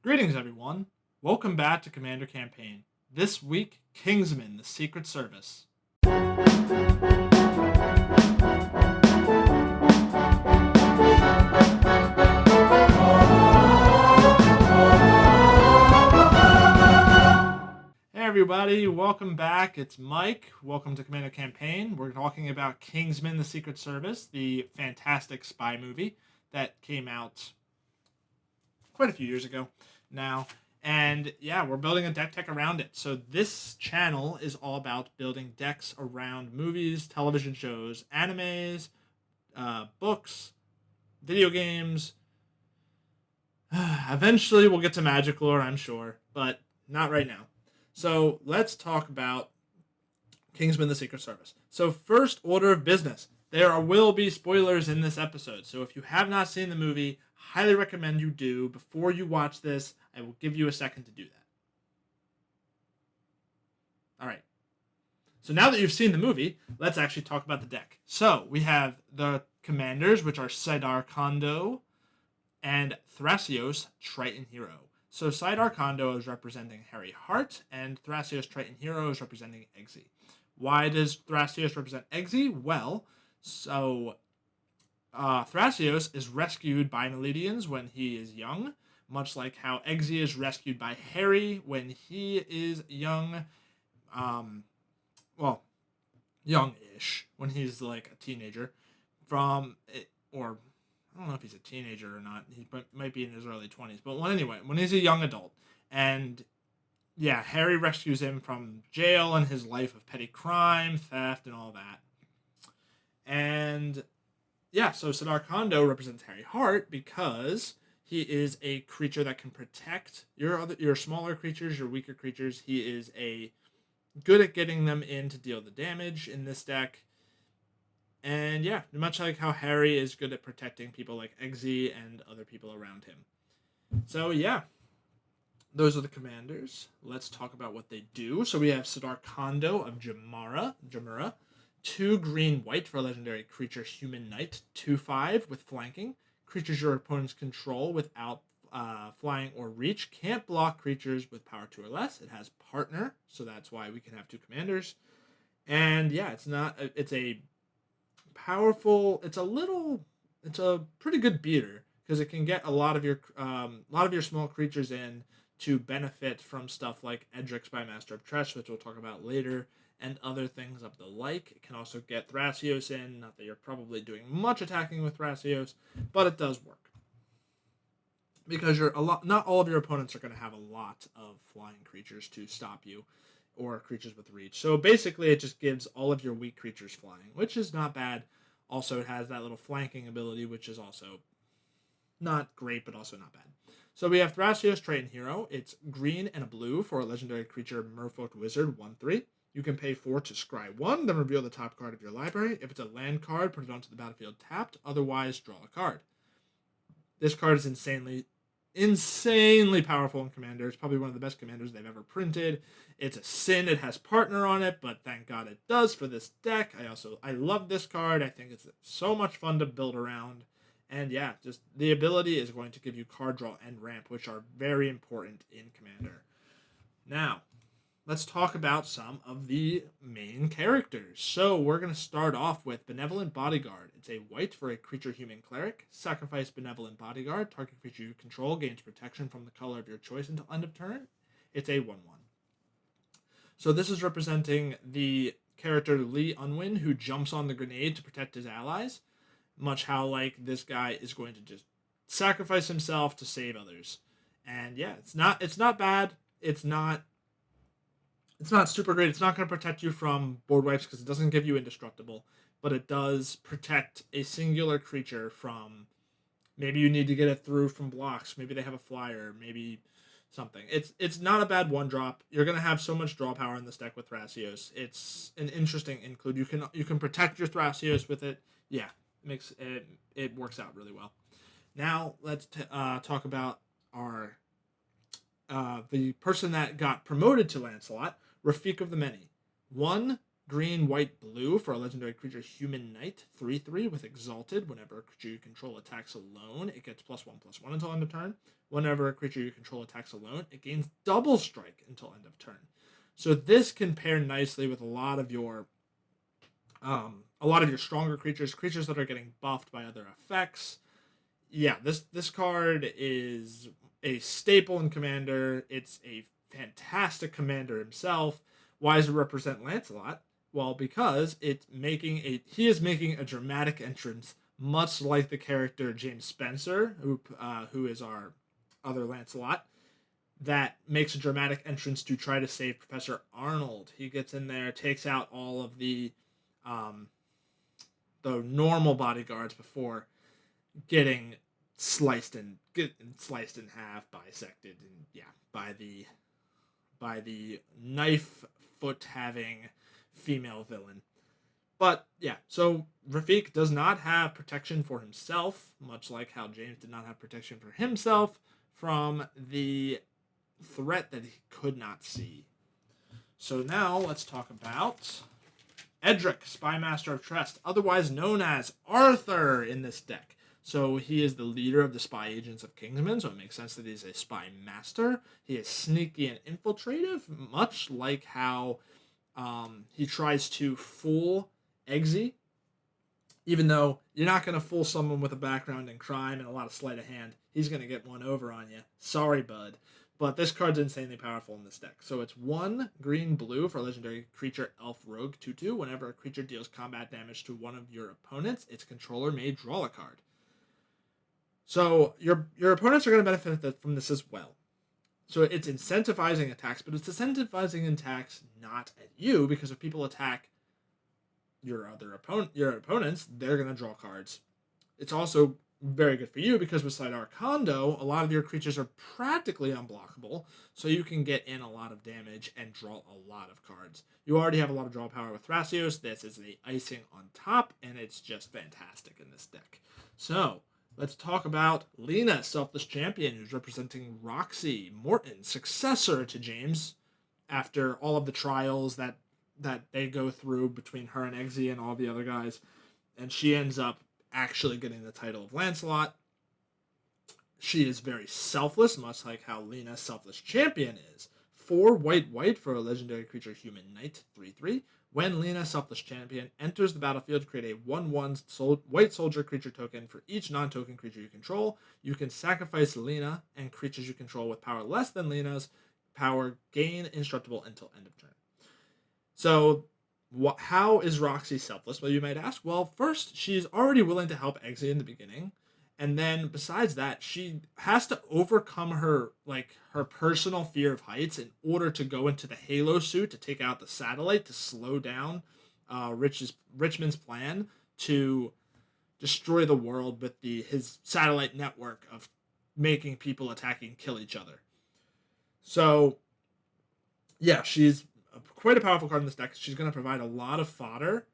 Greetings, everyone. Welcome back to Commander Campaign. This week, Kingsman, the Secret Service. Hey, everybody. Welcome back. It's Mike. Welcome to Commander Campaign. We're talking about Kingsman, the Secret Service, the fantastic spy movie that came out quite a few years ago now. And yeah, we're building a deck tech around it. So this channel is all about building decks around movies, television shows, animes, books, video games. Eventually, we'll get to Magic Lore, I'm sure, but not right now. So let's talk about Kingsman: The Secret Service. So first order of business. There will be spoilers in this episode. So if you have not seen the movie, highly recommend you do. Before you watch this, I will give you a second to do that. All right. So now that you've seen the movie, let's actually talk about the deck. So we have the commanders, which are Sidar Kondo and Thrasios Triton Hero. So Sidar Kondo is representing Harry Hart, and Thrasios Triton Hero is representing Eggsy. Why does Thrasios represent Eggsy? Well, Thrasios is rescued by Nelidians when he is young, much like how Eggsy is rescued by Harry when he is young. Well, young-ish, when he's like a teenager. Or I don't know if he's a teenager or not. He might be in his early 20s. But anyway, when he's a young adult. And yeah, Harry rescues him from jail and his life of petty crime, theft, and all that. And yeah, so Sidar Kondo represents Harry Hart because he is a creature that can protect your smaller creatures, your weaker creatures. He is good at getting them in to deal the damage in this deck. And yeah, much like how Harry is good at protecting people like Eggsy and other people around him. So yeah, those are the commanders. Let's talk about what they do. So we have Sidar Kondo of Jamura. 2 green-white for a legendary creature human knight. 2/5 with flanking. Creatures your opponents control without flying or reach can't block creatures with power 2 or less. It has partner, so that's why we can have 2 commanders. And yeah, it's a powerful. It's a pretty good beater because it can get a lot of your small creatures in to benefit from stuff like Edrix by Master of Tresh, which we'll talk about later, and other things of the like. It can also get Thrasios in. Not that you're probably doing much attacking with Thrasios, but it does work because not all of your opponents are going to have a lot of flying creatures to stop you, or creatures with reach. So basically, it just gives all of your weak creatures flying, which is not bad. Also, it has that little flanking ability, which is also not great, but also not bad. So we have Thrasios Triton Hero. It's green and a blue for a legendary creature, Merfolk Wizard, 1/3. You can pay 4 to scry 1, then reveal the top card of your library. If it's a land card, put it onto the battlefield tapped. Otherwise, draw a card. This card is insanely powerful in Commander. It's probably one of the best commanders they've ever printed. It's a sin it has partner on it, but thank God it does for this deck. I love this card. I think it's so much fun to build around. And yeah, just the ability is going to give you card draw and ramp, which are very important in Commander. Now, let's talk about some of the main characters. So we're going to start off with Benevolent Bodyguard. It's a white for a creature human cleric. Sacrifice Benevolent Bodyguard. Target creature you control gains protection from the color of your choice until end of turn. It's a 1/1. So this is representing the character Lee Unwin, who jumps on the grenade to protect his allies. Much how like this guy is going to just sacrifice himself to save others. And yeah, it's not bad. It's not super great. It's not going to protect you from board wipes because it doesn't give you indestructible, but it does protect a singular creature from maybe you need to get it through from blocks. Maybe they have a flyer. Maybe something. It's not a bad 1-drop. You're going to have so much draw power in this deck with Thrasios. It's an interesting include. You can protect your Thrasios with it. Yeah, it works out really well. Now let's talk about the person that got promoted to Lancelot. Rafik of the Many. 1 green, white, blue for a legendary creature Human Knight, 3/3 with Exalted. Whenever a creature you control attacks alone, it gets +1/+1 until end of turn. Whenever a creature you control attacks alone, it gains double strike until end of turn. So this can pair nicely with a lot of your stronger creatures that are getting buffed by other effects. Yeah, this card is a staple in Commander. It's a fantastic commander himself. Why does it represent Lancelot? Well, because he is making a dramatic entrance, much like the character James Spencer, who is our other Lancelot, that makes a dramatic entrance to try to save Professor Arnold. He gets in there, takes out all of the normal bodyguards before getting sliced in half, bisected, and by the knife foot having female villain. But yeah, so Rafik does not have protection for himself, much like how James did not have protection for himself from the threat that he could not see. So now let's talk about Edric, Spymaster of Trest, otherwise known as Arthur in this deck. So he is the leader of the spy agents of Kingsman, so it makes sense that he's a spy master. He is sneaky and infiltrative, much like how he tries to fool Eggsy. Even though you're not going to fool someone with a background in crime and a lot of sleight of hand, he's going to get one over on you. Sorry, bud. But this card's insanely powerful in this deck. So it's 1 green-blue for a legendary creature Elf Rogue 2/2. Whenever a creature deals combat damage to one of your opponents, its controller may draw a card. So your opponents are going to benefit from this as well. So it's incentivizing attacks, but it's incentivizing attacks not at you, because if people attack your opponents, they're going to draw cards. It's also very good for you because with Side Arcando, a lot of your creatures are practically unblockable, so you can get in a lot of damage and draw a lot of cards. You already have a lot of draw power with Thrasios. This is the icing on top, and it's just fantastic in this deck. So let's talk about Lena, Selfless Champion, who's representing Roxy Morton, successor to James, after all of the trials that they go through between her and Eggsy and all the other guys. And she ends up actually getting the title of Lancelot. She is very selfless, much like how Lena, Selfless Champion, is. 4 white for a legendary creature Human Knight, 3/3. When Lena, Selfless Champion, enters the battlefield, create a 1/1 white soldier creature token for each non-token creature you control. You can sacrifice Lena, and creatures you control with power less than Lena's power gain indestructible until end of turn. So how is Roxy selfless? Well, you might ask. Well, first, she's already willing to help Eggsy in the beginning. And then besides that, she has to overcome her personal fear of heights in order to go into the Halo suit to take out the satellite to slow down Richmond's plan to destroy the world with his satellite network of making people attacking kill each other. So yeah, she's quite a powerful card in this deck. She's going to provide a lot of fodder,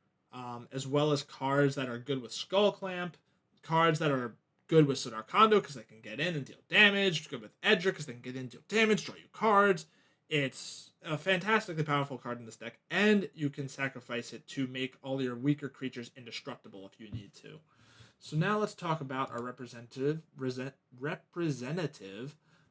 as well as cards that are good with Skull Clamp, cards that are good with Sudarkando because they can get in and deal damage, good with Edric because they can get in and deal damage, draw you cards. It's a fantastically powerful card in this deck, and you can sacrifice it to make all your weaker creatures indestructible if you need to. So now let's talk about our representative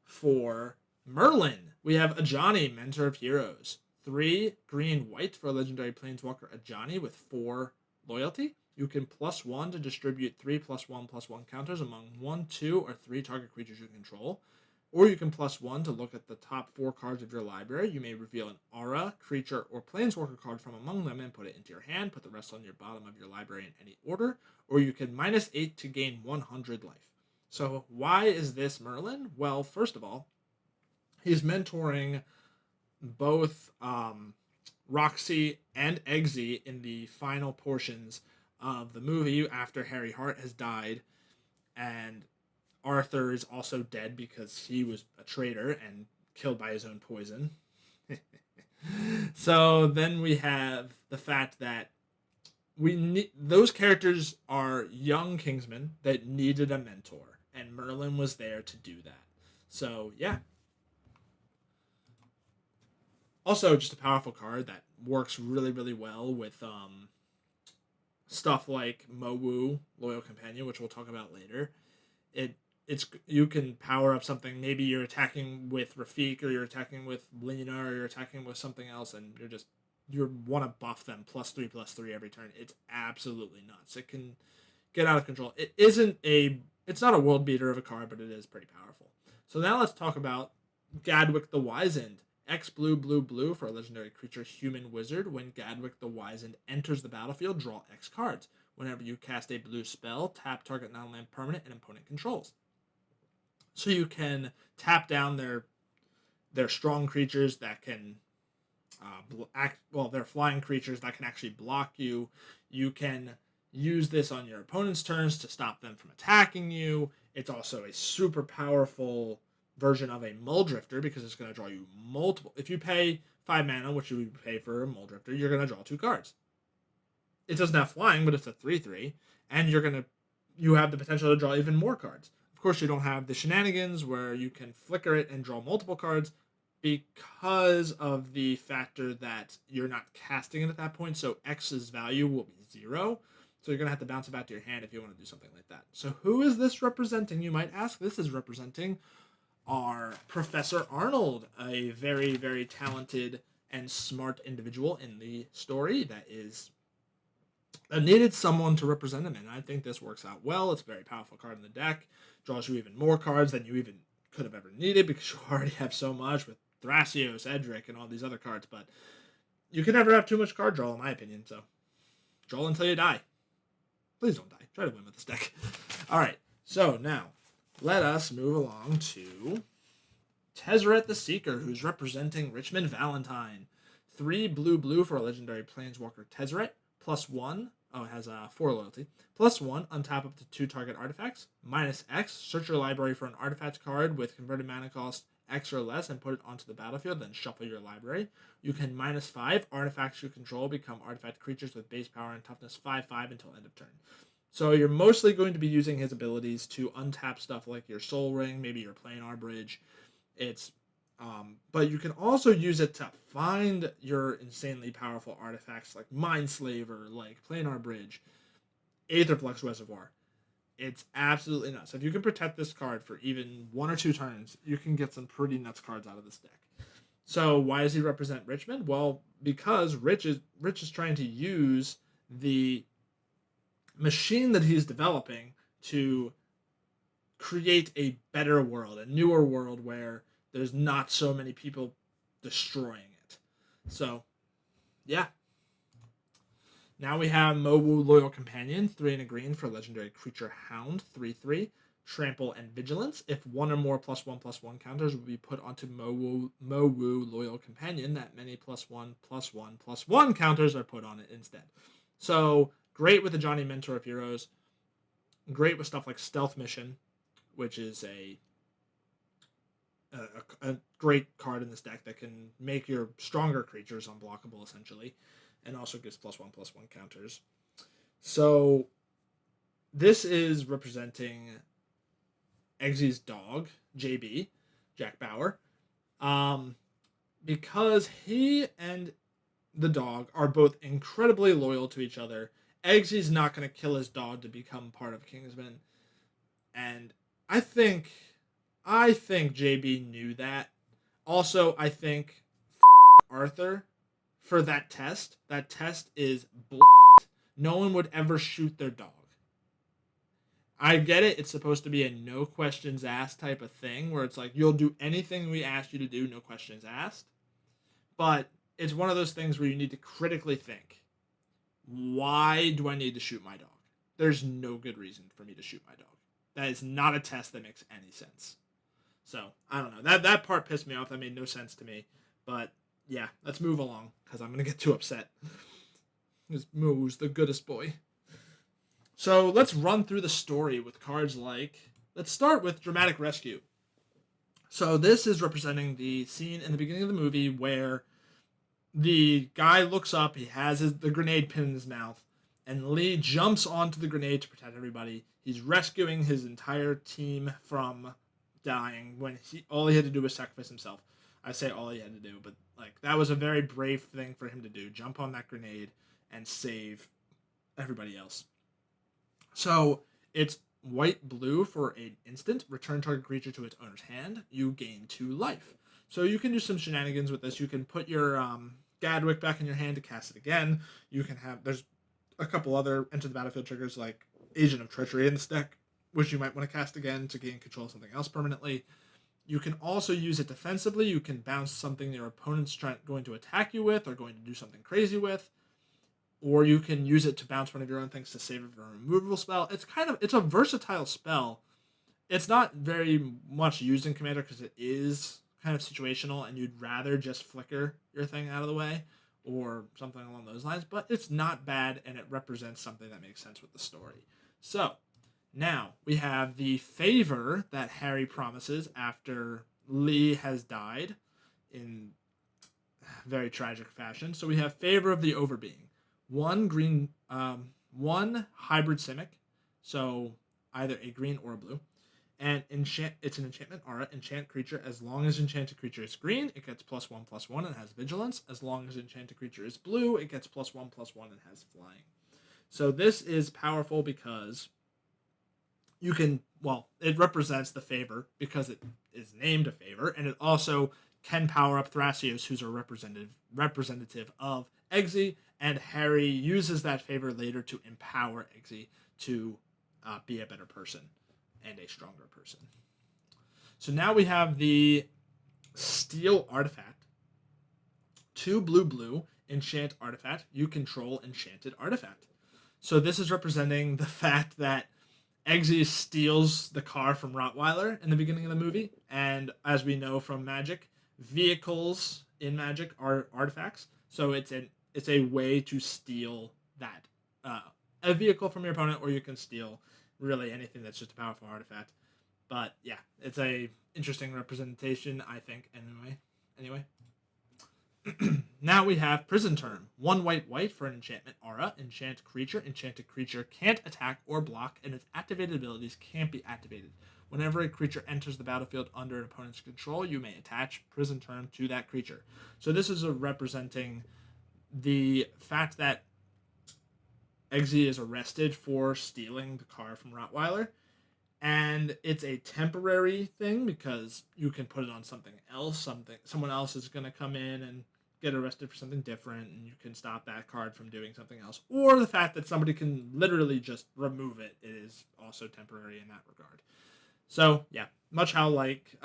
for Merlin. We have Ajani, Mentor of Heroes. 3 green-white for a legendary Planeswalker Ajani with 4 loyalty. You can +1 to distribute 3 +1/+1 counters among 1, 2, or 3 target creatures you control. Or you can +1 to look at the top 4 cards of your library. You may reveal an aura, creature, or Planeswalker card from among them and put it into your hand. Put the rest on your bottom of your library in any order. Or you can -8 to gain 100 life. So why is this Merlin? Well, first of all, he's mentoring both Roxy and Eggsy in the final portions of the movie after Harry Hart has died, and Arthur is also dead because he was a traitor and killed by his own poison. So then we have the fact that those characters are young Kingsmen that needed a mentor, and Merlin was there to do that. So yeah. Also, just a powerful card that works really, really well with stuff like Mowu, Loyal Companion, which we'll talk about later. It's you can power up something. Maybe you're attacking with Rafik, or you're attacking with Lena, or you're attacking with something else, and you want to buff them +3/+3 every turn. It's absolutely nuts. It can get out of control. It's not a world beater of a card, but it is pretty powerful. So now let's talk about Gadwick the Wizened. X blue blue blue for a legendary creature human wizard. When Gadwick the Wizened enters the battlefield, draw X cards. Whenever you cast a blue spell, tap target non-land permanent and opponent controls. So you can tap down their strong creatures that can they're flying creatures that can actually block you. You can use this on your opponent's turns to stop them from attacking you. It's also a super powerful version of a Muldrifter because it's going to draw you multiple. If you pay 5 mana, which you would pay for a Muldrifter, you're going to draw 2 cards. It doesn't have flying, but it's a 3/3, and you have the potential to draw even more cards. Of course, you don't have the shenanigans where you can flicker it and draw multiple cards because of the factor that you're not casting it at that point, so X's value will be 0. So you're going to have to bounce it back to your hand if you want to do something like that. So who is this representing, you might ask? This is representing our Professor Arnold, a very, very talented and smart individual in the story that needed someone to represent him, and I think this works out well. It's a very powerful card in the deck. Draws you even more cards than you even could have ever needed because you already have so much with Thrasios, Edric, and all these other cards, but you can never have too much card draw, in my opinion, so draw until you die. Please don't die. Try to win with this deck. Alright, so now, let us move along to Tesrat the Seeker, who's representing Richmond Valentine. 3 blue blue for a legendary Planeswalker Tesrat. +1. Oh, it has 4 loyalty. +1, untap up to 2 target artifacts. -X, search your library for an artifact card with converted mana cost X or less and put it onto the battlefield, then shuffle your library. You can -5, artifacts you control become artifact creatures with base power and toughness 5/5 until end of turn. So you're mostly going to be using his abilities to untap stuff like your Soul Ring, maybe your Planar Bridge. But you can also use it to find your insanely powerful artifacts like Mindslaver, like Planar Bridge, Aetherflux Reservoir. It's absolutely nuts. If you can protect this card for even 1 or 2 turns, you can get some pretty nuts cards out of this deck. So why does he represent Richmond? Well, because Rich is trying to use the machine that he's developing to create a better world, a newer world where there's not so many people destroying it. So, yeah. Now we have Mowu Loyal Companion, 3 and a green for legendary creature Hound, 3/3, Trample and Vigilance. If 1 or more +1/+1 counters will be put onto Mowu Loyal Companion, that many +1/+1/+1 counters are put on it instead. So, great with the Johnny Mentor of Heroes. Great with stuff like Stealth Mission, which is a great card in this deck that can make your stronger creatures unblockable, essentially, and also gives +1/+1 counters. So this is representing Eggsy's dog, JB, Jack Bauer, because he and the dog are both incredibly loyal to each other. Eggsy's not going to kill his dog to become part of Kingsman, and I think JB knew that. Also, I think Arthur for that test. That test is bullshit. No one would ever shoot their dog. I get it. It's supposed to be a no questions asked type of thing where it's like, you'll do anything we ask you to do, no questions asked. But it's one of those things where you need to critically think, why do I need to shoot my dog? There's no good reason for me to shoot my dog. That is not a test that makes any sense. So, I don't know. That part pissed me off. That made no sense to me. But, yeah, let's move along, because I'm going to get too upset. Because Moo's the goodest boy. So, let's run through the story with cards like... Let's start with Dramatic Rescue. So, this is representing the scene in the beginning of the movie where the guy looks up, he has the grenade pin in his mouth, and Lee jumps onto the grenade to protect everybody. He's rescuing his entire team from dying when all he had to do was sacrifice himself. I say all he had to do, but like that was a very brave thing for him to do. Jump on that grenade and save everybody else. So it's white blue for an instant. Return target creature to its owner's hand. You gain 2 life. So you can do some shenanigans with this. You can put your Gadwick back in your hand to cast it again. You can have there's a couple other enter the battlefield triggers like Agent of Treachery in this deck, which you might want to cast again to gain control of something else permanently. You can also use it defensively. You can bounce something your opponent's going to attack you with or going to do something crazy with. Or you can use it to bounce one of your own things to save it from a removal spell. It's a versatile spell. It's not very much used in Commander because it is kind of situational and you'd rather just flicker your thing out of the way or something along those lines, but it's not bad and it represents something that makes sense with the story. So, now we have the favor that Harry promises after Lee has died in very tragic fashion. So we have favor of the Overbeing. 1 green, 1 hybrid Simic, so either a green or a blue. And it's an enchantment aura. Enchant creature. As long as enchanted creature is green, it gets +1/+1 and has vigilance. As long as enchanted creature is blue, it gets +1/+1 and has flying. So this is powerful because you can, well, it represents the favor because it is named a favor, and it also can power up Thrasios, who's a representative of Eggsy, and Harry uses that favor later to empower Eggsy to be a better person and a stronger person. So now we have the Steel Artifact. 2 blue, enchant artifact. You control enchanted artifact. So this is representing the fact that Eggsy steals the car from Rottweiler in the beginning of the movie, and as we know from Magic, vehicles in Magic are artifacts. So it's a way to steal that a vehicle from your opponent, or you can steal really anything that's just a powerful artifact. But yeah, it's a interesting representation, I think. Anyway. Now we have Prison Term. 1 white for an enchantment aura. Enchant creature. Enchanted creature can't attack or block, and its activated abilities can't be activated. Whenever a creature enters the battlefield under an opponent's control, you may attach Prison Term to that creature. So this is representing the fact that Eggsy is arrested for stealing the car from Rottweiler, and it's a temporary thing because you can put it on something else. Someone else is going to come in and get arrested for something different, and you can stop that card from doing something else. Or the fact that somebody can literally just remove it, it is also temporary in that regard. So yeah, much how like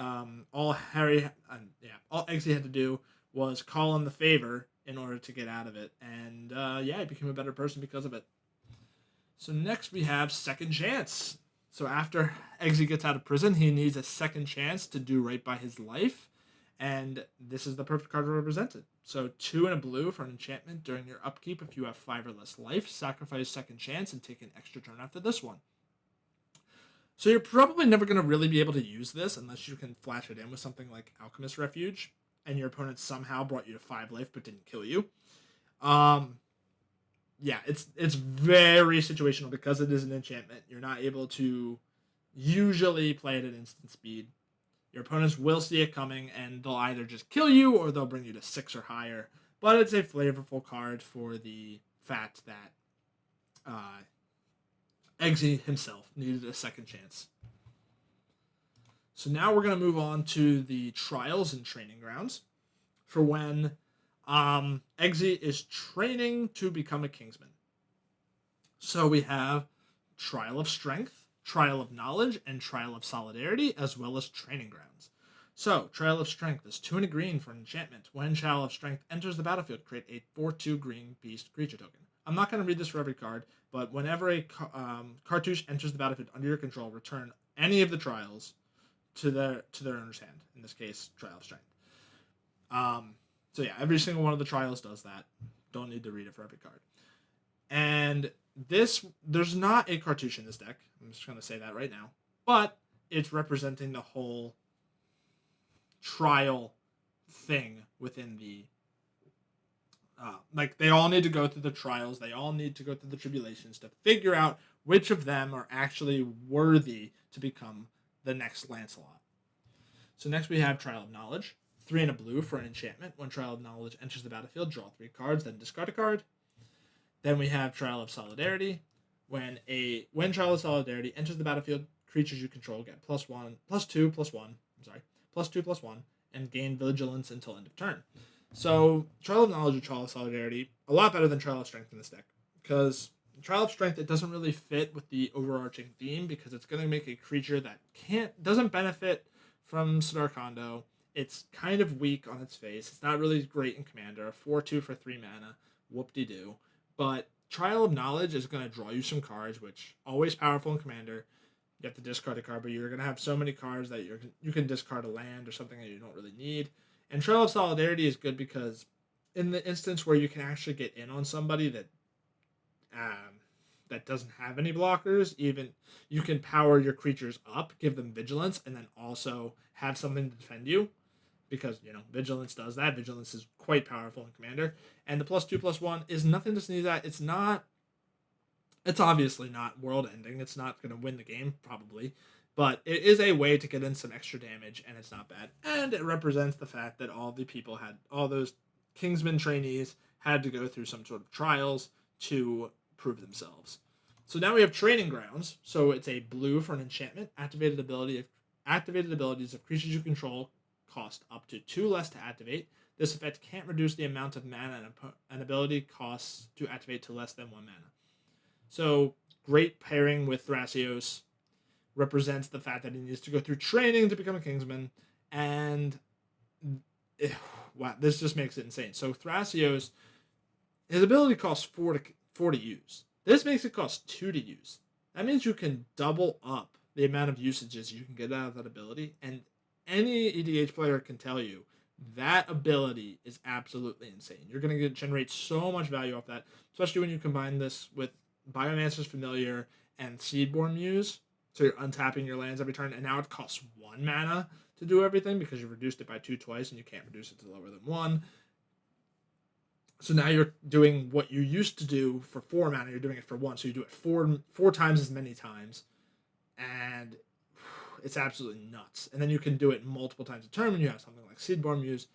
all Eggsy had to do was call in the favor in order to get out of it, and he became a better person because of it. So next we have Second Chance. So after Eggsy gets out of prison, he needs a second chance to do right by his life, and this is the perfect card to represent it. So 2 and a blue for an enchantment. During your upkeep, if you have 5 or less life, sacrifice Second Chance and take an extra turn after this one. So you're probably never going to really be able to use this unless you can flash it in with something like Alchemist Refuge, and your opponent somehow brought you to 5 life but didn't kill you. It's very situational because it is an enchantment. You're not able to usually play it at instant speed. Your opponents will see it coming, and they'll either just kill you or they'll bring you to 6 or higher. But it's a flavorful card for the fact that Eggsy himself needed a second chance. So now we're going to move on to the Trials and Training Grounds for when Eggsy is training to become a Kingsman. So we have Trial of Strength, Trial of Knowledge, and Trial of Solidarity, as well as Training Grounds. So, Trial of Strength is 2 and a green for an enchantment. When Trial of Strength enters the battlefield, create a 4/2 green beast creature token. I'm not going to read this for every card, but whenever a cartouche enters the battlefield under your control, return any of the trials to their owner's hand. In this case, Trial of Strength. So yeah, every single one of the trials does that. Don't need to read it for every card. And there's not a cartouche in this deck. I'm just going to say that right now. But it's representing the whole trial thing within the... they all need to go through the trials. They all need to go through the tribulations to figure out which of them are actually worthy to become the next Lancelot. So next we have Trial of Knowledge. 3 and a blue for an enchantment. When Trial of Knowledge enters the battlefield, draw 3 cards, then discard a card. Then we have Trial of Solidarity. When Trial of Solidarity enters the battlefield, creatures you control get +2/+1, and gain vigilance until end of turn. So Trial of Knowledge or Trial of Solidarity, a lot better than Trial of Strength in this deck, because Trial of Strength, it doesn't really fit with the overarching theme, because it's going to make a creature that doesn't benefit from Snarkondo. It's kind of weak on its face. It's not really great in Commander. 4/2 for 3 mana, whoop-de-doo. But Trial of Knowledge is going to draw you some cards, which always powerful in Commander. You have to discard a card, but you're going to have so many cards that you can discard a land or something that you don't really need. And Trial of Solidarity is good because in the instance where you can actually get in on somebody that doesn't have any blockers, even you can power your creatures up, give them vigilance, and then also have something to defend you. Because, vigilance does that. Vigilance is quite powerful in Commander. And the +2/+1 is nothing to sneeze at. It's obviously not world ending. It's not going to win the game, probably. But it is a way to get in some extra damage, and it's not bad. And it represents the fact that all those Kingsman trainees had to go through some sort of trials to prove themselves. So now we have Training Grounds. So it's a blue for an enchantment. Activated abilities of creatures you control cost up to 2 less to activate. This effect can't reduce the amount of mana an ability costs to activate to less than 1 mana. So great pairing with Thrasios. Represents the fact that he needs to go through training to become a Kingsman. And wow, this just makes it insane. So Thrasios, his ability costs 4 to use. This makes it cost 2 to use. That means you can double up the amount of usages you can get out of that ability. And any EDH player can tell you that ability is absolutely insane. You're going to generate so much value off that, especially when you combine this with Biomancer's Familiar and Seedborn Muse. So you're untapping your lands every turn, and now it costs 1 mana to do everything because you've reduced it by 2 twice, and you can't reduce it to lower than 1. So now you're doing what you used to do for 4 mana, you're doing it for 1. So you do it four times as many times, and it's absolutely nuts. And then you can do it multiple times a turn when you have something like Seedborn Muse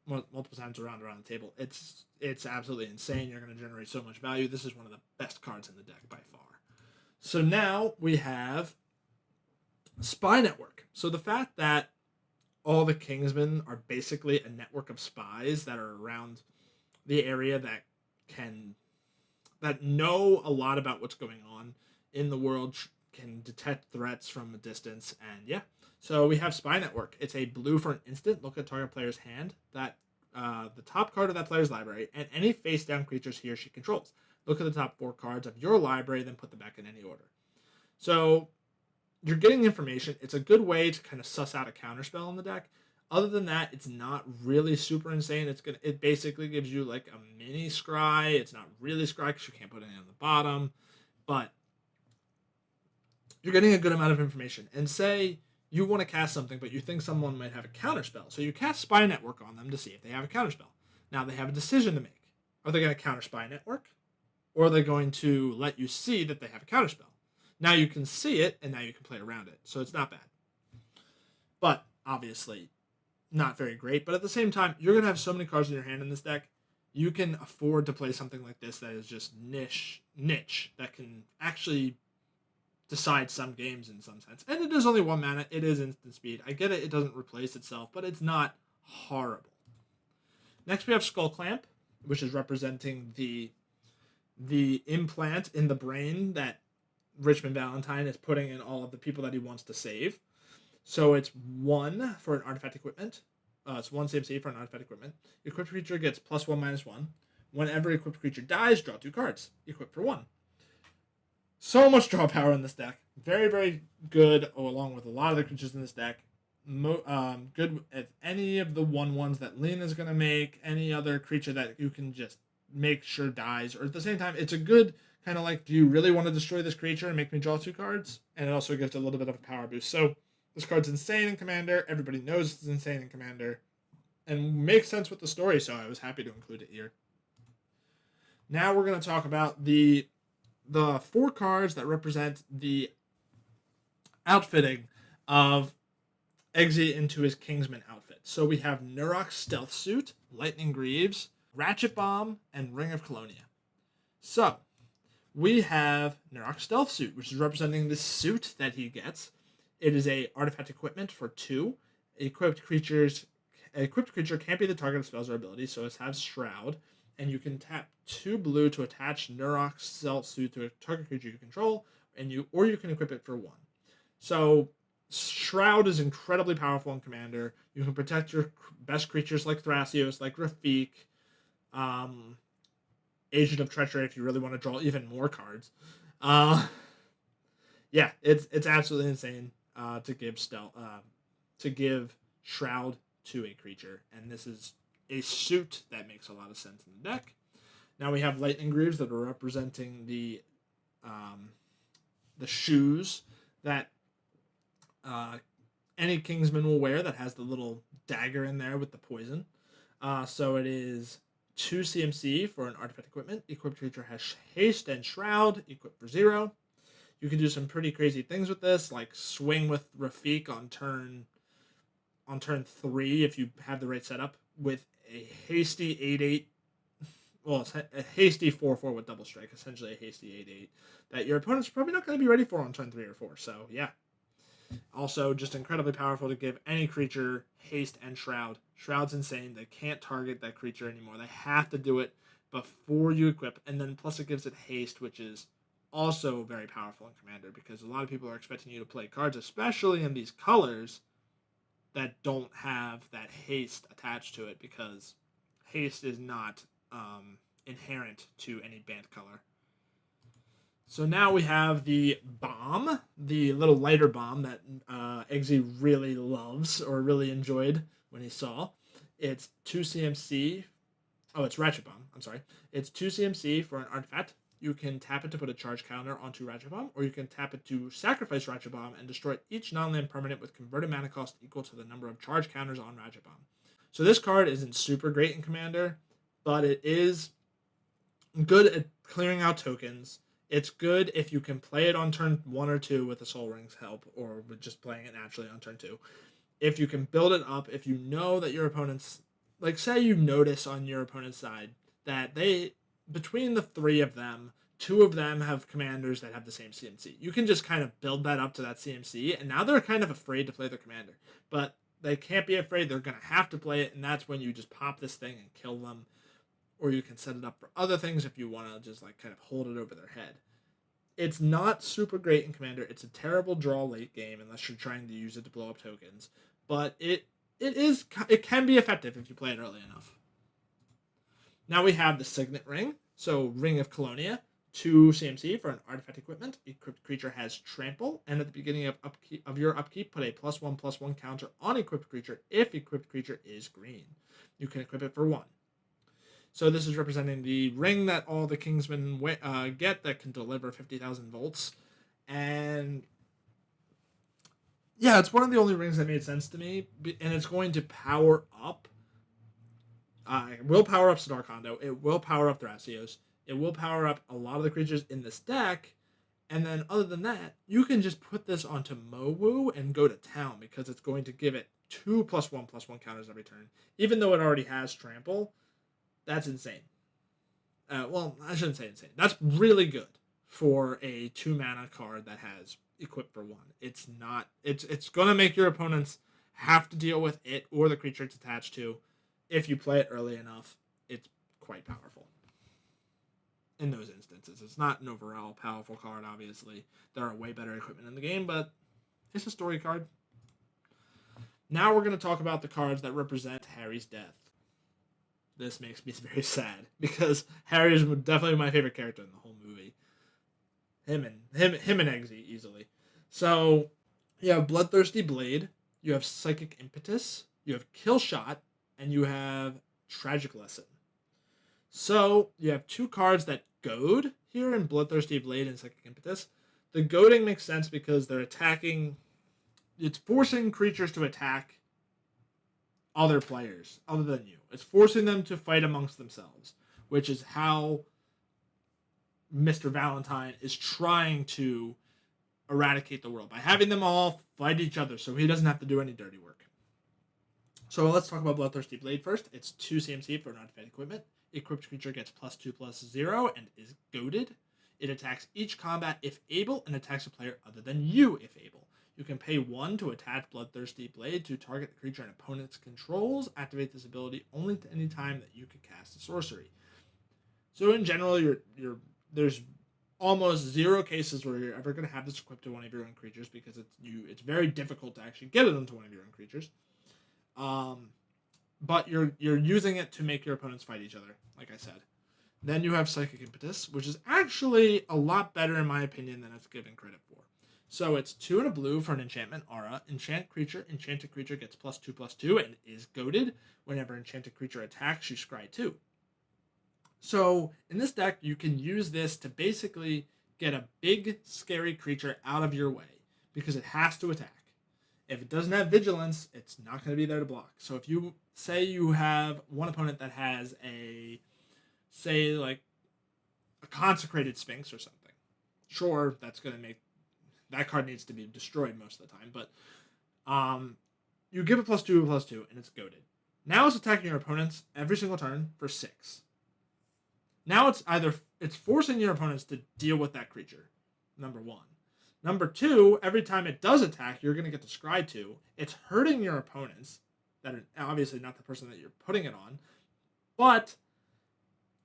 multiple times around the table. It's absolutely insane. You're going to generate so much value. This is one of the best cards in the deck by far. So now we have Spy Network. So the fact that all the Kingsmen are basically a network of spies that are around the area that know a lot about what's going on in the world, can detect threats from a distance, and yeah. So we have Spy Network. It's a blue for an instant. Look at target player's hand, that the top card of that player's library, and any face-down creatures he or she controls. Look at the top 4 cards of your library, then put them back in any order. So you're getting information. It's a good way to kind of suss out a counterspell in the deck. Other than that, it's not really super insane. It basically gives you like a mini scry. It's not really scry because you can't put any on the bottom, but you're getting a good amount of information. And say you want to cast something, but you think someone might have a counterspell. So you cast Spy Network on them to see if they have a counterspell. Now they have a decision to make. Are they going to counter Spy Network? Or are they going to let you see that they have a counterspell? Now you can see it, and now you can play around it. So it's not bad. But, obviously, not very great. But at the same time, you're going to have so many cards in your hand in this deck, you can afford to play something like this that is just niche, that can actually decide some games in some sense. And it is only 1 mana. It is instant speed. I get it. It doesn't replace itself, but it's not horrible. Next, we have Skull Clamp, which is representing the implant in the brain that Richmond Valentine is putting in all of the people that he wants to save. So it's 1 for an artifact equipment. It's 1 CMC for an artifact equipment. Equipped creature gets +1/-1. Whenever equipped creature dies, draw 2 cards. Equipped for 1. So much draw power in this deck. Very, very good, along with a lot of the creatures in this deck. Good at any of the 1/1s that Lena is going to make, any other creature that you can just make sure dies, or at the same time, it's a good kind of like, do you really want to destroy this creature and make me draw 2 cards? And it also gives a little bit of a power boost. So this card's insane in Commander. Everybody knows it's insane in Commander, and makes sense with the story, so I was happy to include it here. Now we're going to talk about the 4 cards that represent the outfitting of Eggsy into his Kingsman outfit. So we have Nurok's stealth suit, Lightning Greaves, Ratchet Bomb, and Ring of Colonia. So we have Nurok's stealth suit, which is representing the suit that he gets. It is a artifact equipment for 2. Equipped creature can't be the target of spells or abilities, so it has Shroud, and you can tap 2 blue to attach Nurok's stealth suit to a target creature you control, or you can equip it for 1. So Shroud is incredibly powerful in Commander. You can protect your best creatures like Thrasios, like Rafik, Agent of Treachery if you really want to draw even more cards. Yeah, it's absolutely insane to give Shroud to a creature, and this is a suit that makes a lot of sense in the deck. Now we have Lightning Greaves that are representing the shoes that any Kingsman will wear that has the little dagger in there with the poison. So it is 2 CMC for an artifact equipment. Equipped creature has haste and shroud, equipped for 0. You can do some pretty crazy things with this, like swing with Rafik on turn 3 if you have the right setup with a hasty 8/8. Well, it's a hasty 4/4 with double strike, essentially a hasty 8/8 that your opponent's probably not going to be ready for on turn 3 or 4. So yeah. Also, just incredibly powerful to give any creature haste and shroud. Shroud's insane. They can't target that creature anymore. They have to do it before you equip, and then plus it gives it haste, which is also very powerful in Commander because a lot of people are expecting you to play cards, especially in these colors, that don't have that haste attached to it because haste is not inherent to any banned color. So now we have the bomb, the little lighter bomb that Eggsy really loves or really enjoyed when he saw. It's 2 CMC. Oh, it's Ratchet Bomb. I'm sorry. It's 2 CMC for an artifact. You can tap it to put a charge counter onto Ratchet Bomb, or you can tap it to sacrifice Ratchet Bomb and destroy each non-land permanent with converted mana cost equal to the number of charge counters on Ratchet Bomb. So this card isn't super great in Commander, but it is good at clearing out tokens. It's good if you can play it on turn 1 or 2 with the Sol Ring's help, or with just playing it naturally on turn 2. If you can build it up, if you know that your opponent's, like say you notice on your opponent's side that between the 3 of them, 2 of them have commanders that have the same CMC. You can just kind of build that up to that CMC, and now they're kind of afraid to play their commander. But they can't be afraid, they're going to have to play it, and that's when you just pop this thing and kill them. Or you can set it up for other things if you want to just like kind of hold it over their head. It's not super great in Commander. It's a terrible draw late game unless you're trying to use it to blow up tokens. But it can be effective if you play it early enough. Now we have the Signet Ring. So Ring of Colonia, 2 CMC for an artifact equipment. Equipped creature has Trample, and at the beginning of your upkeep, put a +1/+1 counter on equipped creature if equipped creature is green. You can equip it for 1. So this is representing the ring that all the Kingsmen get that can deliver 50,000 volts. And yeah, it's one of the only rings that made sense to me. And it's going to power up. It will power up Siddharkondo. It will power up Thrasios. It will power up a lot of the creatures in this deck. And then other than that, you can just put this onto Mowu and go to town because it's going to give it 2 +1/+1 counters every turn. Even though it already has Trample. That's insane. Well, I shouldn't say insane. That's really good for a 2 mana card that has equipped for 1. It's not. It's gonna make your opponents have to deal with it or the creature it's attached to. If you play it early enough, it's quite powerful. In those instances, it's not an overall powerful card. Obviously, there are way better equipment in the game, but it's a story card. Now we're gonna talk about the cards that represent Harry's death. This makes me very sad because Harry is definitely my favorite character in the whole movie. Him and Eggsy easily. So you have Bloodthirsty Blade, you have Psychic Impetus, you have Kill Shot, and you have Tragic Lesson. So you have 2 cards that goad here in Bloodthirsty Blade and Psychic Impetus. The goading makes sense because they're attacking. It's forcing creatures to attack other players other than you. It's forcing them to fight amongst themselves, which is how Mr. Valentine is trying to eradicate the world by having them all fight each other so he doesn't have to do any dirty work. So let's talk about Bloodthirsty Blade first. It's 2 CMC for non-defense equipment. Equipped creature gets +2/+0 and is goaded. It attacks each combat if able and attacks a player other than you if able. You can pay 1 to attach Bloodthirsty Blade to target the creature and opponent's controls. Activate this ability only to any time that you can cast a sorcery. So in general, there's almost 0 cases where you're ever going to have this equipped to one of your own creatures because it's very difficult to actually get it onto one of your own creatures. But you're using it to make your opponents fight each other, like I said. Then you have Psychic Impetus, which is actually a lot better in my opinion than it's given credit for. So it's 2 and a blue for an enchantment aura. Enchanted creature gets +2/+2 and is goaded. Whenever enchanted creature attacks, you scry 2. So in this deck, you can use this to basically get a big, scary creature out of your way because it has to attack. If it doesn't have vigilance, it's not going to be there to block. So if you say you have one opponent that has say like a consecrated Sphinx or something, sure, that's going to make that card needs to be destroyed most of the time. But you give it +2/+2 and it's goaded. Now it's attacking your opponents every single turn for 6. Now it's forcing your opponents to deal with that creature. Number 1. Number 2, every time it does attack, you're going to get to scry 2. It's hurting your opponents, that are obviously not the person that you're putting it on, but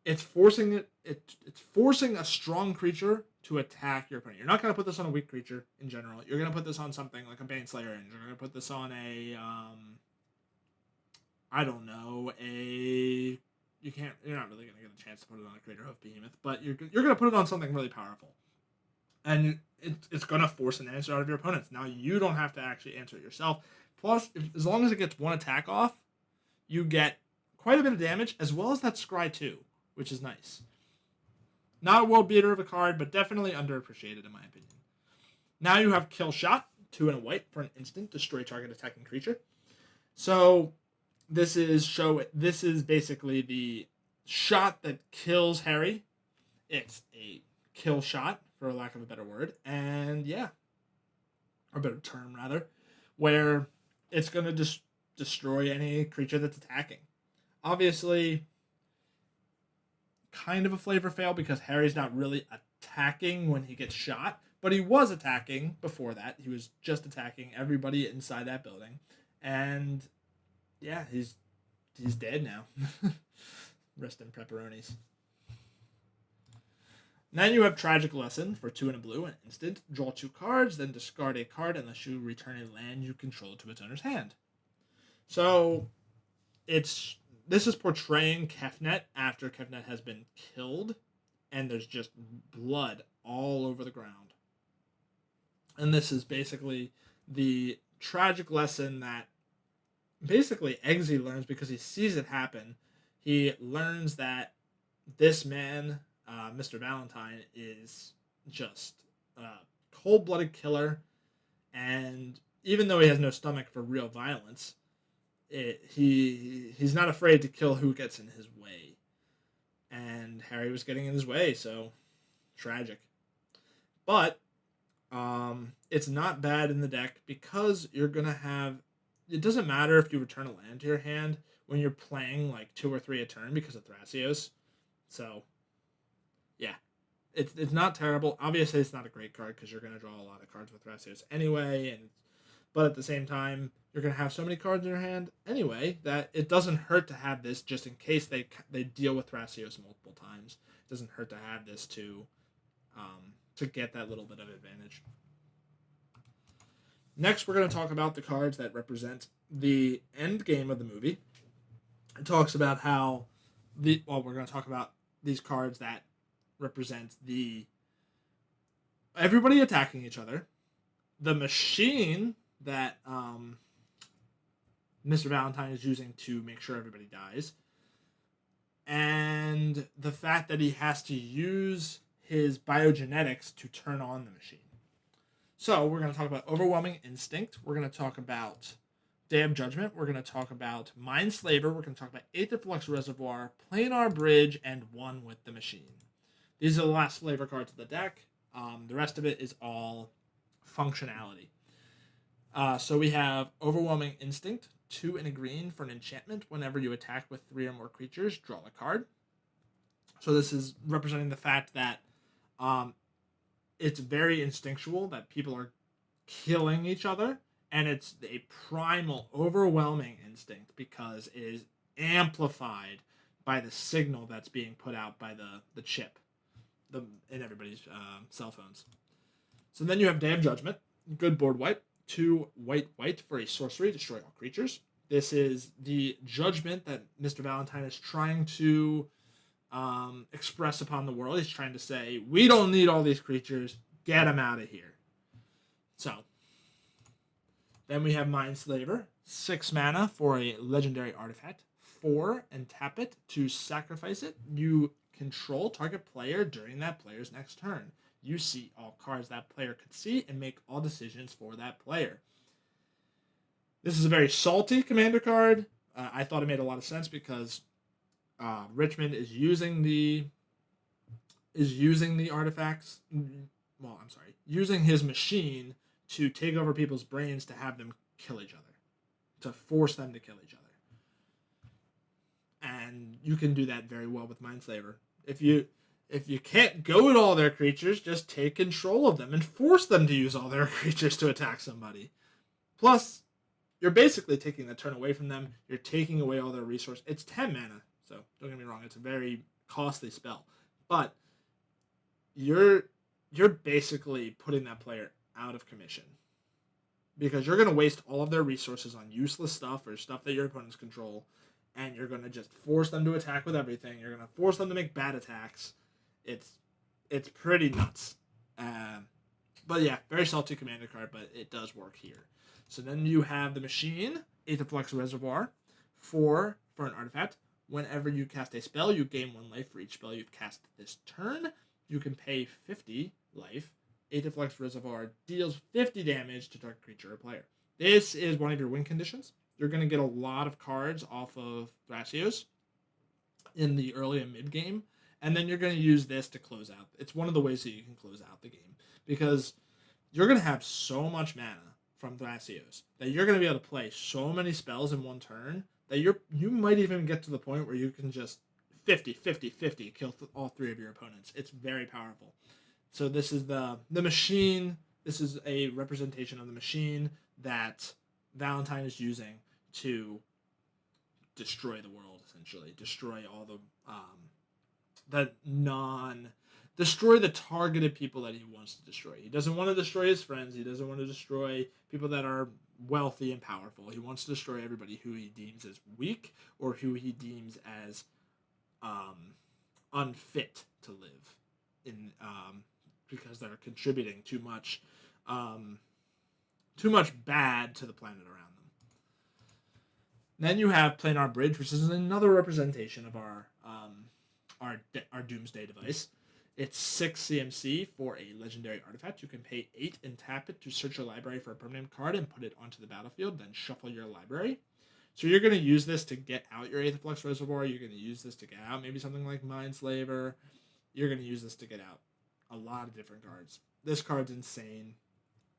it's forcing it's forcing a strong creature to attack your opponent. You're not going to put this on a weak creature in general. You're going to put this on something like a Baneslayer, and you're going to put this on a I don't know, you're not really going to get a chance to put it on a Crater Hoof Behemoth, but you're going to put it on something really powerful. And it's going to force an answer out of your opponents. Now, you don't have to actually answer it yourself. Plus, as long as it gets 1 attack off, you get quite a bit of damage, as well as that Scry 2, which is nice. Not a world beater of a card, but definitely underappreciated in my opinion. Now you have Kill Shot, 2 and a white for an instant, destroy target attacking creature. So this is basically the shot that kills Harry. It's a kill shot, for lack of a better word, and yeah, or a better term rather, where it's going to just destroy any creature that's attacking. Obviously, kind of a flavor fail because Harry's not really attacking when he gets shot, but he was attacking before that. He was just attacking everybody inside that building, and yeah, he's dead now. Rest in pepperonis. Then you have Tragic Lesson for 2 and a blue, an instant. Draw 2 cards, then discard a card unless you return a land you control to its owner's hand. So, this is portraying Kefnet after Kefnet has been killed, and there's just blood all over the ground. And this is basically the tragic lesson that basically Eggsy learns because he sees it happen. He learns that this man, Mr. Valentine, is just a cold-blooded killer, and even though he has no stomach for real violence, he's not afraid to kill who gets in his way. And Harry was getting in his way, so tragic. But it's not bad in the deck because you're going to have... It doesn't matter if you return a land to your hand when you're playing like 2 or 3 a turn because of Thrasios. So, yeah. It's not terrible. Obviously, it's not a great card because you're going to draw a lot of cards with Thrasios anyway. But at the same time, you're going to have so many cards in your hand anyway that it doesn't hurt to have this just in case they deal with Thrasios multiple times. It doesn't hurt to have this to get that little bit of advantage. Next, we're going to talk about the cards that represent the end game of the movie. It talks about how we're going to talk about these cards that represent everybody attacking each other, the machine that Mr. Valentine is using to make sure everybody dies, and the fact that he has to use his biogenetics to turn on the machine. So we're going to talk about Overwhelming Instinct. We're going to talk about Day of Judgment. We're going to talk about Mind Slaver. We're going to talk about Aether Flux Reservoir, Planar Bridge, and One with the Machine. These are the last flavor cards of the deck. The rest of it is all functionality. So we have Overwhelming Instinct, 2 and a green for an enchantment. Whenever you attack with 3 or more creatures, draw a card. So this is representing the fact that it's very instinctual that people are killing each other, and it's a primal, overwhelming instinct because it is amplified by the signal that's being put out by the chip in everybody's cell phones. So then you have Day of Judgment, good board wipe, 2 white for a sorcery, destroy all creatures. This is the judgment that Mr. Valentine is trying to express upon the world. He's trying to say, we don't need all these creatures, get them out of here. So then we have Mindslaver, 6 mana for a legendary artifact, 4 and tap it to sacrifice it. You control target player during that player's next turn. You see all cards that player could see and make all decisions for that player. This is a very salty commander card. I thought it made a lot of sense because Richmond is using the artifacts. Well, I'm sorry, using his machine to take over people's brains to have them kill each other, to force them to kill each other. And you can do that very well with Mindslaver. If you can't go at all their creatures, just take control of them and force them to use all their creatures to attack somebody. Plus, you're basically taking the turn away from them. You're taking away all their resources. It's 10 mana, so don't get me wrong. It's a very costly spell. But you're basically putting that player out of commission. Because you're going to waste all of their resources on useless stuff or stuff that your opponents control. And you're going to just force them to attack with everything. You're going to force them to make bad attacks. It's pretty nuts. But yeah, very salty commander card, but it does work here. So then you have the machine, Aetherflux Reservoir, 4 for an artifact. Whenever you cast a spell, you gain 1 life for each spell you've cast this turn. You can pay 50 life. Aetherflux Reservoir deals 50 damage to target creature or player. This is one of your win conditions. You're going to get a lot of cards off of Thrasios in the early and mid game. And then you're going to use this to close out. It's one of the ways that you can close out the game. Because you're going to have so much mana from Thrasios that you're going to be able to play so many spells in one turn that you might even get to the point where you can just 50, 50, 50 kill all 3 of your opponents. It's very powerful. So this is the machine. This is a representation of the machine that Valentine is using to destroy the world, essentially. Destroy all destroy the targeted people that he wants to destroy. He doesn't want to destroy his friends. He doesn't want to destroy people that are wealthy and powerful. He wants to destroy everybody who he deems as weak or who he deems as unfit to live in because they're contributing too much bad to the planet around them. Then you have Planar Bridge, which is another representation of our Doomsday device. It's 6 CMC for a legendary artifact. You can pay 8 and tap it to search your library for a permanent card and put it onto the battlefield, then shuffle your library. So you're going to use this to get out your Aetherflux Reservoir. You're going to use this to get out maybe something like Mindslaver. You're going to use this to get out a lot of different cards. This card's insane.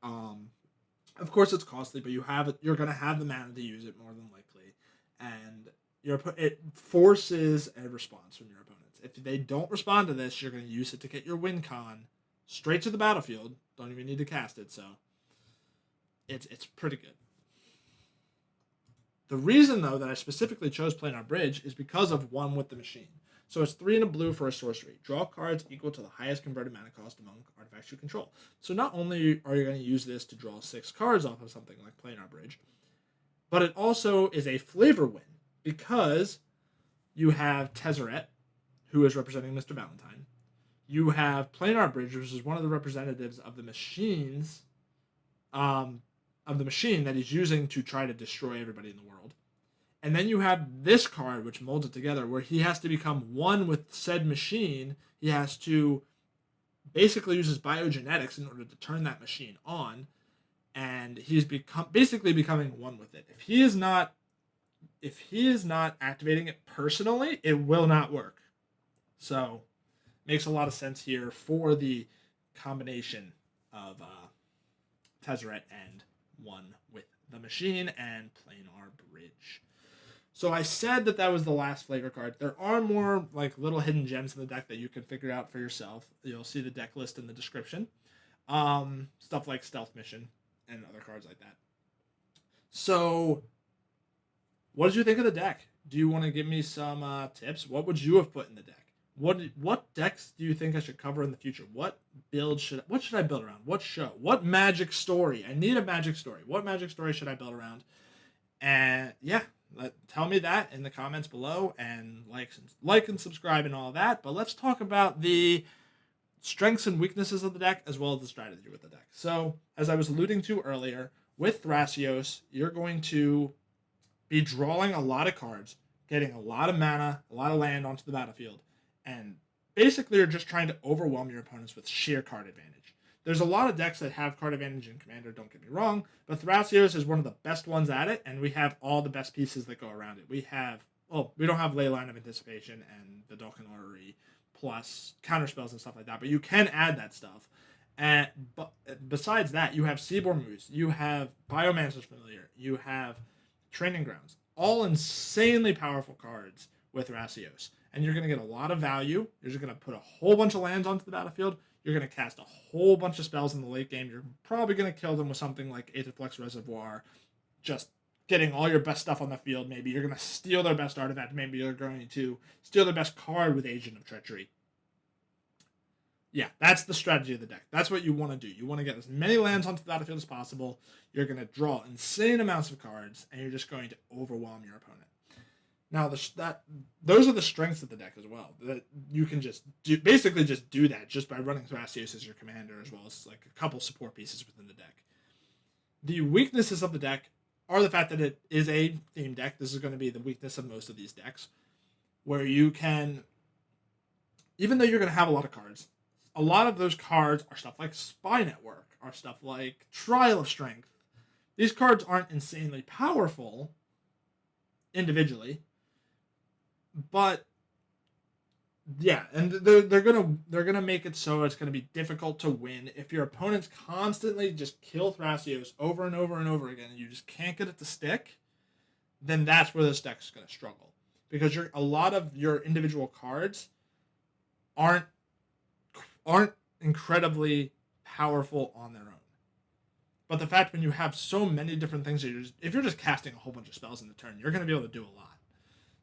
Of course, it's costly, but you're going to have the mana to use it more than likely. And it forces a response from your opponents. If they don't respond to this, you're going to use it to get your win con straight to the battlefield. Don't even need to cast it, so it's pretty good. The reason, though, that I specifically chose Planar Bridge is because of one with the machine. So it's 3 and a blue for a sorcery. Draw cards equal to the highest converted mana cost among artifacts you control. So not only are you going to use this to draw 6 cards off of something like Planar Bridge, but it also is a flavor win because you have Tesrat, who is representing Mr. Valentine. You have Planar Bridge, which is one of the representatives of the machines, of the machine that he's using to try to destroy everybody in the world. And then you have this card, which molds it together, where he has to become one with said machine. He has to basically use his biogenetics in order to turn that machine on, and he's basically becoming one with it. If he is not activating it personally, it will not work. So, makes a lot of sense here for the combination of Tesrat and 1 with the machine and planar bridge. So I said that was the last flavor card. There are more like little hidden gems in the deck that you can figure out for yourself. You'll see the deck list in the description. Stuff like Stealth Mission and other cards like that. So what did you think of the deck? Do you want to give me some tips? What would you have put in the deck? What decks do you think I should cover in the future? What should I build around? What show? What magic story? I need a magic story. What magic story should I build around? And yeah, tell me that in the comments below, and like and subscribe and all that. But let's talk about the strengths and weaknesses of the deck as well as the strategy with the deck. So as I was alluding to earlier, with Thrasios, you're going to be drawing a lot of cards, getting a lot of mana, a lot of land onto the battlefield, and basically you're just trying to overwhelm your opponents with sheer card advantage. There's a lot of decks that have card advantage in Commander, don't get me wrong, but Thrasios is one of the best ones at it, and we have all the best pieces that go around it. We don't have Leyline of Anticipation and the Vulcan Orrery plus counterspells and stuff like that, but you can add that stuff. And but besides that, you have Seaborn Moose, you have Biomancer's Familiar, you have Training Grounds, all insanely powerful cards with Thrasios. And you're going to get a lot of value. You're just going to put a whole bunch of lands onto the battlefield. You're going to cast a whole bunch of spells in the late game. You're probably going to kill them with something like Aetherflux Reservoir, just getting all your best stuff on the field. Maybe you're going to steal their best artifact. Maybe you're going to steal their best card with Agent of Treachery. Yeah, that's the strategy of the deck. That's what you want to do. You want to get as many lands onto the battlefield as possible. You're going to draw insane amounts of cards, and you're just going to overwhelm your opponent. Now, those are the strengths of the deck as well. That you can just do that just by running Thrasios as your commander, as well as like a couple support pieces within the deck. The weaknesses of the deck are the fact that it is a theme deck. This is going to be the weakness of most of these decks, where you can, even though you're going to have a lot of cards, a lot of those cards are stuff like Spy Network, are stuff like Trial of Strength. These cards aren't insanely powerful individually, but yeah, and they're gonna make it so it's gonna be difficult to win if your opponents constantly just kill Thrasios over and over and over again, and you just can't get it to stick. Then that's where this deck's gonna struggle, because a lot of your individual cards aren't incredibly powerful on their own. But the fact when you have so many different things, if you're just casting a whole bunch of spells in the turn, you're going to be able to do a lot.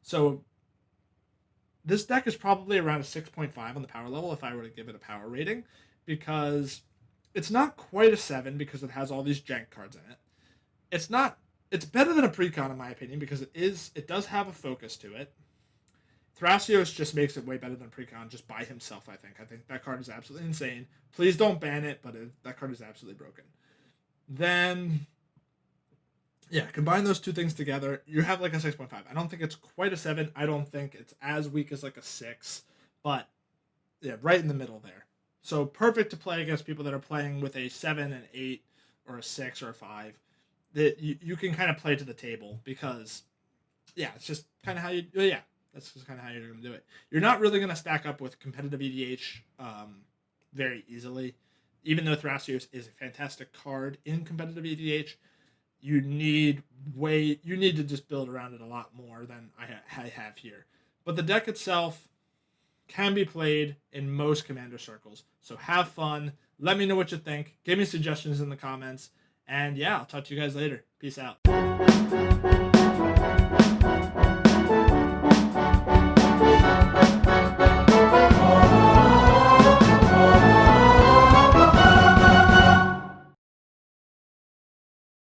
So this deck is probably around a 6.5 on the power level if I were to give it a power rating, because it's not quite a 7 because it has all these jank cards in it. It's better than a precon in my opinion, because it does have a focus to it. Thrasios just makes it way better than Precon just by himself, I think. I think that card is absolutely insane. Please don't ban it, but that card is absolutely broken. Then, yeah, combine those two things together, you have like a 6.5. I don't think it's quite a 7. I don't think it's as weak as like a 6. But, yeah, right in the middle there. So perfect to play against people that are playing with a 7, an 8, or a 6, or a 5. That you can kind of play to the table because, yeah, it's just kind of how you... Yeah. That's just kind of how you're going to do it. You're not really going to stack up with competitive EDH very easily. Even though Thrasios is a fantastic card in competitive EDH, you need to just build around it a lot more than I have here. But the deck itself can be played in most commander circles. So have fun. Let me know what you think. Give me suggestions in the comments. And yeah, I'll talk to you guys later. Peace out.